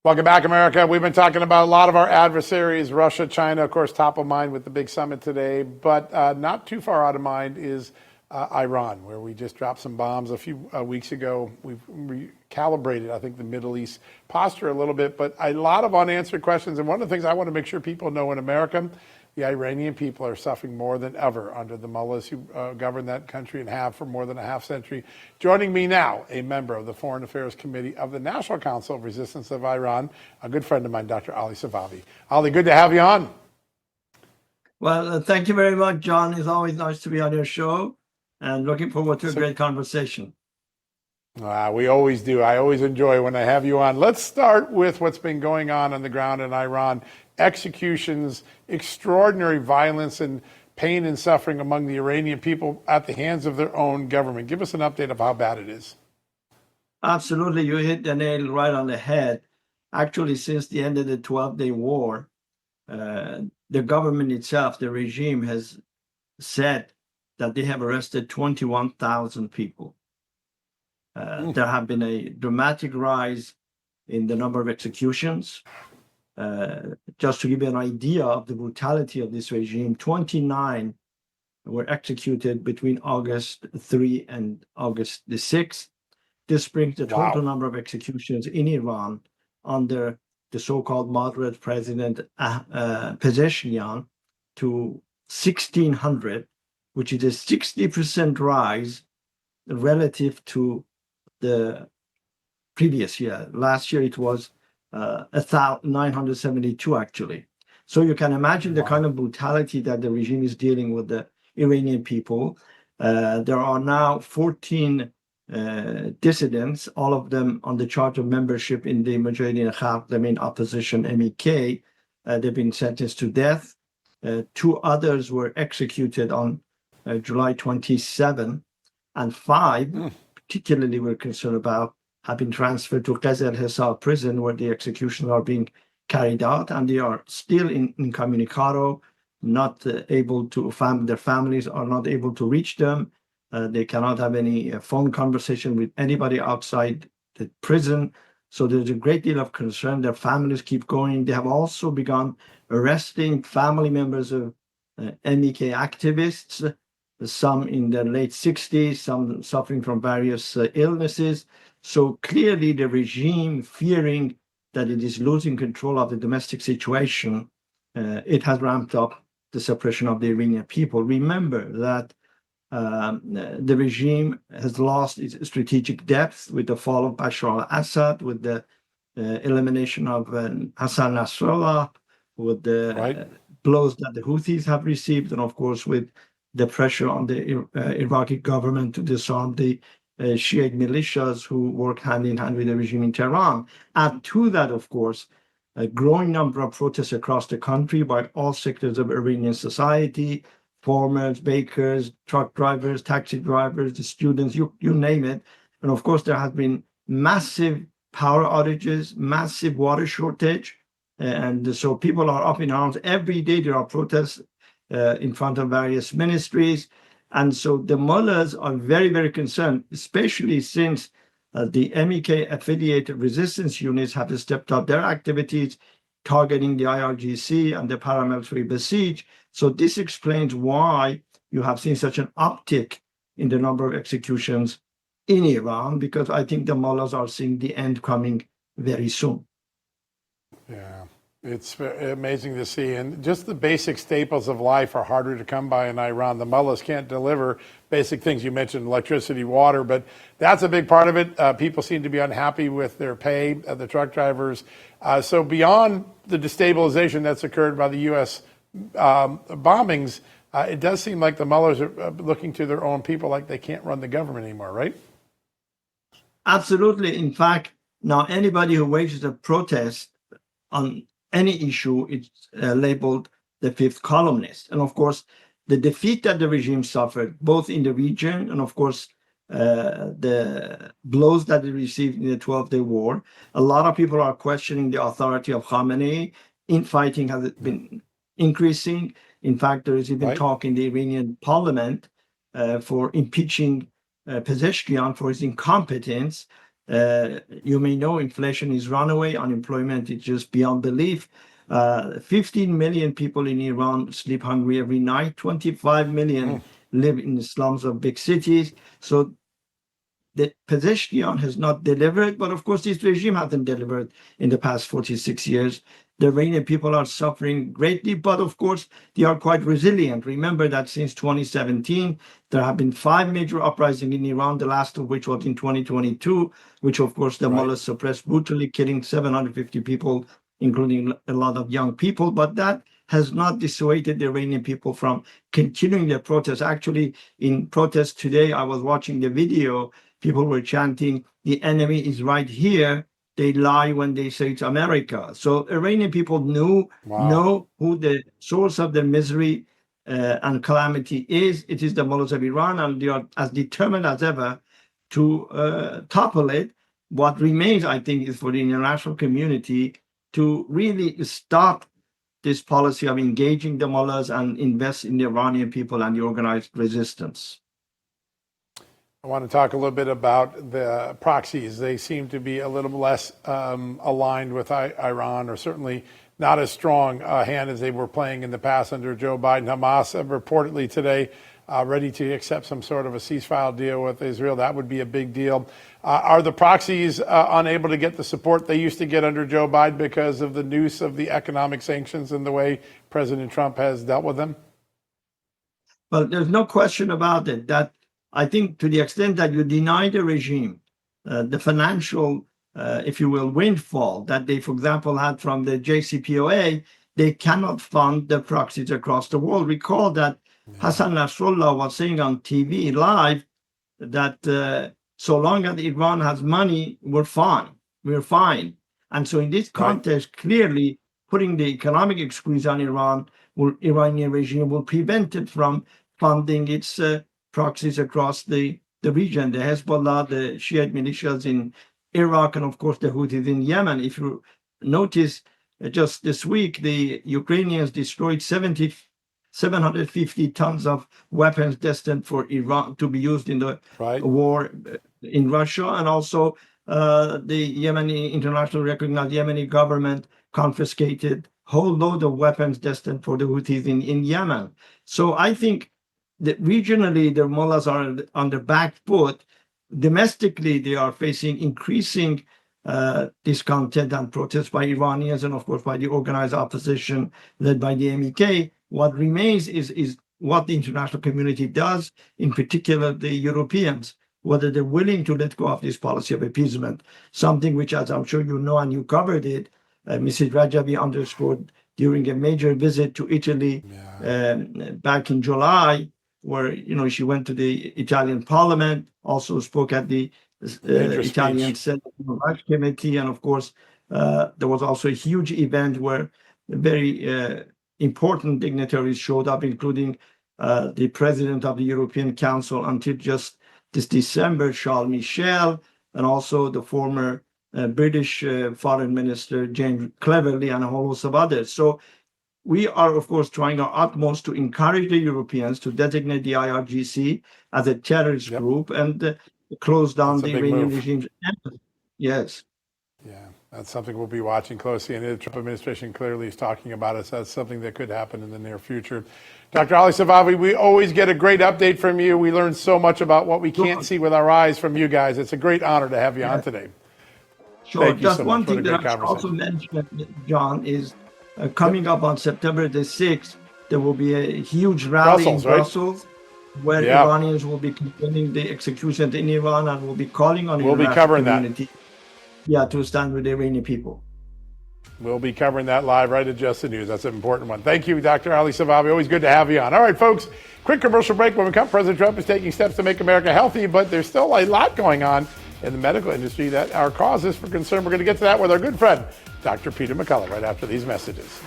Welcome back, America. We've been talking about a lot of our adversaries, Russia, China, of course, top of mind with the big summit today. But not too far out of mind is Iran, where we just dropped some bombs a few weeks ago. We've recalibrated, I think, the Middle East posture a little bit, but a lot of unanswered questions. And one of the things I want to make sure people know in America, the Iranian people are suffering more than ever under the mullahs who govern that country and have for more than a half century. Joining me now, a member of the Foreign Affairs Committee of the National Council of Resistance of Iran, a good friend of mine, Dr. Ali Safavi. Ali, good to have you on. Well, thank you very much, John. It's always nice to be on your show and looking forward to a great conversation. We always do. I always enjoy when I have you on. Let's start with what's been going on the ground in Iran. Executions, extraordinary violence and pain and suffering among the Iranian people at the hands of their own government. Give us an update of how bad it is. Absolutely. You hit the nail right on the head. Actually, since the end of the 12-day war, the government itself, the regime, has said that they have arrested 21,000 people. There have been a dramatic rise in the number of executions. Just to give you an idea of the brutality of this regime, 29 were executed between August 3 and August the 6th. This brings the total number of executions in Iran under the so-called moderate president Pezeshkian to 1,600, which is a 60% rise relative to the previous year. Last year it was 972 actually. So you can imagine the kind of brutality that the regime is dealing with the Iranian people. There are now 14 dissidents, all of them on the charge of membership in the Mujahideen Khalq, the main opposition, MEK. They've been sentenced to death. Two others were executed on July 27, and 5, particularly we're concerned about, have been transferred to Qasr Hisar prison, where the executions are being carried out, and they are still incommunicado, not able to, their families are not able to reach them. They cannot have any phone conversation with anybody outside the prison. So there's a great deal of concern. Their families keep going. They have also begun arresting family members of MEK activists, some in their late 60s, some suffering from various illnesses. So clearly the regime, fearing that it is losing control of the domestic situation, it has ramped up the suppression of the Iranian people. Remember that the regime has lost its strategic depth with the fall of Bashar al-Assad, with the elimination of Hassan Nasrallah, with the blows that the Houthis have received, and of course with the pressure on the Iraqi government to disarm the Shiite militias who work hand in hand with the regime in Tehran. Add to that, of course, a growing number of protests across the country by all sectors of Iranian society, farmers, bakers, truck drivers, taxi drivers, the students, you name it. And of course, there has been massive power outages, massive water shortage. And so people are up in arms. Every day there are protests in front of various ministries. And so the mullahs are very, very concerned, especially since the MEK affiliated resistance units have stepped up their activities, targeting the IRGC and the paramilitary Basij. So this explains why you have seen such an uptick in the number of executions in Iran, because I think the mullahs are seeing the end coming very soon. Yeah, it's amazing to see. And just the basic staples of life are harder to come by in Iran. The mullahs can't deliver basic things. You mentioned electricity, water, but that's a big part of it. People seem to be unhappy with their pay, the truck drivers. So beyond the destabilization that's occurred by the U.S. Bombings, it does seem like the mullahs are looking to their own people like they can't run the government anymore, right? Absolutely. In fact, now anybody who wages a protest on any issue is labeled the fifth columnist. And of course, the defeat that the regime suffered, both in the region and of course, the blows that it received in the 12-day war, a lot of people are questioning the authority of Khamenei. Infighting has been increasing. In fact, there is even talk in the Iranian parliament for impeaching Pezeshkian for his incompetence. You may know inflation is runaway, unemployment is just beyond belief. 15 million people in Iran sleep hungry every night. 25 million live in the slums of big cities. So the Pezeshkian has not delivered, but of course this regime hasn't delivered in the past 46 years. The Iranian people are suffering greatly, but of course they are quite resilient. Remember that since 2017, there have been 5 major uprisings in Iran, the last of which was in 2022, which of course the mullahs suppressed brutally, killing 750 people, including a lot of young people. But that has not dissuaded the Iranian people from continuing their protests. Actually, in protests today, I was watching the video, people were chanting, "The enemy is right here. They lie when they say it's America." So Iranian people know who the source of their misery and calamity is. It is the mullahs of Iran, and they are as determined as ever to topple it. What remains, I think, is for the international community to really stop this policy of engaging the mullahs and invest in the Iranian people and the organized resistance. I want to talk a little bit about the proxies. They seem to be a little less aligned with Iran, or certainly not as strong a hand as they were playing in the past under Joe Biden. Hamas reportedly today ready to accept some sort of a ceasefire deal with Israel. That would be a big deal. Are the proxies unable to get the support they used to get under Joe Biden because of the noose of the economic sanctions and the way President Trump has dealt with them? Well, there's no question about it that I think to the extent that you deny the regime the financial, if you will, windfall that they, for example, had from the JCPOA, they cannot fund the proxies across the world. Recall that Hassan Nasrallah was saying on TV live that so long as Iran has money, we're fine. We're fine. And so in this context, clearly putting the economic squeeze on Iran, Iranian regime will prevent it from funding its proxies across the region, the Hezbollah, the Shiite militias in Iraq, and of course the Houthis in Yemen. If you notice, just this week, the Ukrainians destroyed 750 tons of weapons destined for Iran to be used in the war in Russia, and also the Yemeni international recognized Yemeni government confiscated whole load of weapons destined for the Houthis in Yemen. So I think that regionally, the mullahs are on the back foot. Domestically, they are facing increasing discontent and protests by Iranians and, of course, by the organized opposition led by the MEK. What remains is what the international community does, in particular the Europeans, whether they're willing to let go of this policy of appeasement, something which, as I'm sure you know and you covered it, Mrs. Rajabi underscored during a major visit to Italy back in July, where she went to the Italian Parliament, also spoke at the Italian Senate Committee, and of course there was also a huge event where very important dignitaries showed up, including the President of the European Council until just this December, Charles Michel, and also the former British Foreign Minister James Cleverly, and a whole host of others. So we are, of course, trying our utmost to encourage the Europeans to designate the IRGC as a terrorist group and close down the Iranian regime's embassy. Yes. Yeah, that's something we'll be watching closely. And the Trump administration clearly is talking about it. So that's something that could happen in the near future. Dr. Ali Safavi, we always get a great update from you. We learn so much about what we can't see with our eyes from you guys. It's a great honor to have you on today. Sure. Just one thing that I should also mention, John, is coming up on September the 6th, there will be a huge rally in Brussels where Iranians will be condemning the executions in Iran and will be calling on the international community to stand with the Iranian people. We'll be covering that live right at Just the News. That's an important one. Thank you, Dr. Ali Safavi. Always good to have you on. All right, folks, quick commercial break. When we come, President Trump is taking steps to make America healthy, but there's still a lot going on in the medical industry that are causes for concern. We're going to get to that with our good friend, Dr. Peter McCullough, right after these messages.